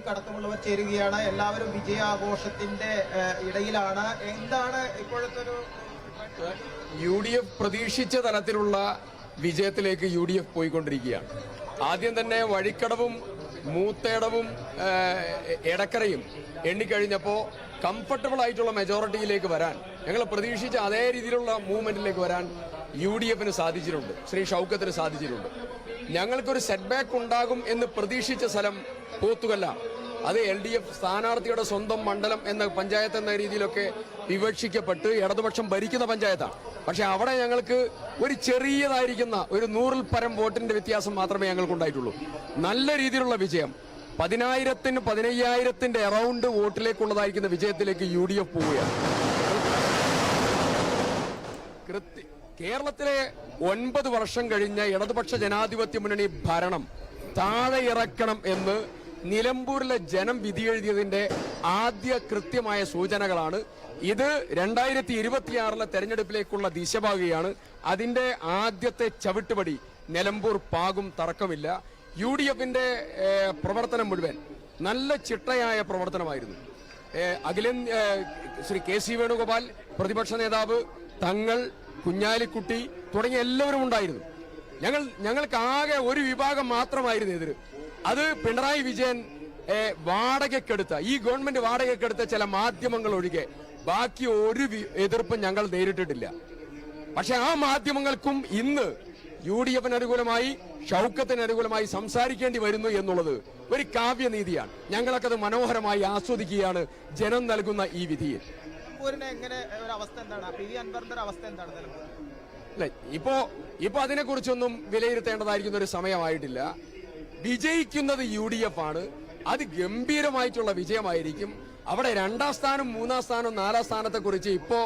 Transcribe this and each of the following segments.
സിദ്ദീഖ് അടക്കമുള്ളവർ ചേരുകയാണ്. എല്ലാവരും വിജയാഘോഷത്തിന്റെ ഇടയിലാണ്. എന്താണ് ഇപ്പോഴത്തെ ഒരു UDF പ്രതീക്ഷിച്ച തലത്തിലുള്ള വിജയത്തിലേക്ക് UDF പോയിക്കൊണ്ടിരിക്കുകയാണ്. ആദ്യം തന്നെ വഴിക്കടവും മൂത്തേടവും എടക്കരയും എണ്ണിക്കഴിഞ്ഞപ്പോൾ കംഫർട്ടബിൾ ആയിട്ടുള്ള മെജോറിറ്റിയിലേക്ക് വരാൻ, ഞങ്ങൾ പ്രതീക്ഷിച്ച അതേ രീതിയിലുള്ള മൂവ്മെന്റിലേക്ക് വരാൻ UDFന് സാധിച്ചിട്ടുണ്ട്, ശ്രീ ഷൗക്കത്തിന് സാധിച്ചിട്ടുണ്ട്. ഞങ്ങൾക്കൊരു സെറ്റ് ബാക്ക് ഉണ്ടാകും എന്ന് പ്രതീക്ഷിച്ച സ്ഥലം പോത്തുകല്ല. അത് LDF സ്ഥാനാർത്ഥിയുടെ സ്വന്തം മണ്ഡലം എന്ന പഞ്ചായത്ത് എന്ന രീതിയിലൊക്കെ വിവക്ഷിക്കപ്പെട്ട് ഇടതുപക്ഷം ഭരിക്കുന്ന പഞ്ചായത്താണ്. പക്ഷെ അവിടെ ഞങ്ങൾക്ക് ഒരു ചെറിയതായിരിക്കുന്ന ഒരു 100-ൽ പരം വോട്ടിന്റെ വ്യത്യാസം മാത്രമേ ഞങ്ങൾക്കുണ്ടായിട്ടുള്ളൂ. നല്ല രീതിയിലുള്ള വിജയം, 10,000-ന് 15,000-ന്റെ അറൌണ്ട് വോട്ടിലേക്കുള്ളതായിരിക്കുന്ന വിജയത്തിലേക്ക് UDF പോവുകയാണ്. കേരളത്തിലെ 9 വർഷം കഴിഞ്ഞ ഇടതുപക്ഷ ജനാധിപത്യ മുന്നണി ഭരണം താഴെ ഇറക്കണം എന്ന് നിലമ്പൂരിലെ ജനം വിധിയെഴുതിയതിന്റെ ആദ്യ കൃത്യമായ സൂചനകളാണ് ഇത്. 2026-ലെ തെരഞ്ഞെടുപ്പിലേക്കുള്ള ദിശഭാഗിയാണ്. അതിന്റെ ആദ്യത്തെ ചവിട്ടുപടി നിലമ്പൂർ പാകും, തർക്കമില്ല. UDFന്റെ പ്രവർത്തനം മുഴുവൻ നല്ല ചിട്ടയായ പ്രവർത്തനമായിരുന്നു. ശ്രീ KC വേണുഗോപാൽ, പ്രതിപക്ഷ നേതാവ്, തങ്ങൾ, കുഞ്ഞാലിക്കുട്ടി തുടങ്ങിയ എല്ലാവരും ഉണ്ടായിരുന്നു. ഞങ്ങൾക്ക് ആകെ ഒരു വിഭാഗം മാത്രമായിരുന്നു എതിര്. അത് പിണറായി വിജയൻ വാടകയ്ക്കെടുത്ത, ഈ ഗവൺമെന്റ് വാടകയ്ക്കെടുത്ത ചില മാധ്യമങ്ങൾ ഒഴികെ ബാക്കി ഒരു എതിർപ്പും ഞങ്ങൾ നേരിട്ടിട്ടില്ല. പക്ഷെ ആ മാധ്യമങ്ങൾക്കും ഇന്ന് UDFന് അനുകൂലമായി, ഷൗക്കത്തിന് അനുകൂലമായി സംസാരിക്കേണ്ടി വരുന്നു എന്നുള്ളത് ഒരു കാവ്യനീതിയാണ്. ഞങ്ങളൊക്കെ അത് മനോഹരമായി ആസ്വദിക്കുകയാണ് ജനം നൽകുന്ന ഈ വിധിയിൽ. ഇപ്പൊ അതിനെക്കുറിച്ചൊന്നും വിലയിരുത്തേണ്ടതായിരിക്കുന്ന ഒരു സമയമായിട്ടില്ല. വിജയിക്കുന്നത് UDF ആണ്. അത് ഗംഭീരമായിട്ടുള്ള വിജയമായിരിക്കും. അവിടെ 2ാം സ്ഥാനം, 3ാം സ്ഥാനം, 4ാം സ്ഥാനത്തെ കുറിച്ച് ഇപ്പോ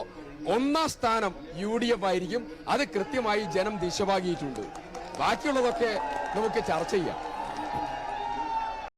1ാം സ്ഥാനം UDF ആയിരിക്കും. അത് കൃത്യമായി ജനം ദിശഭാഗിയിട്ടുണ്ട്. ബാക്കിയുള്ളതൊക്കെ നമുക്ക് ചർച്ച ചെയ്യാം.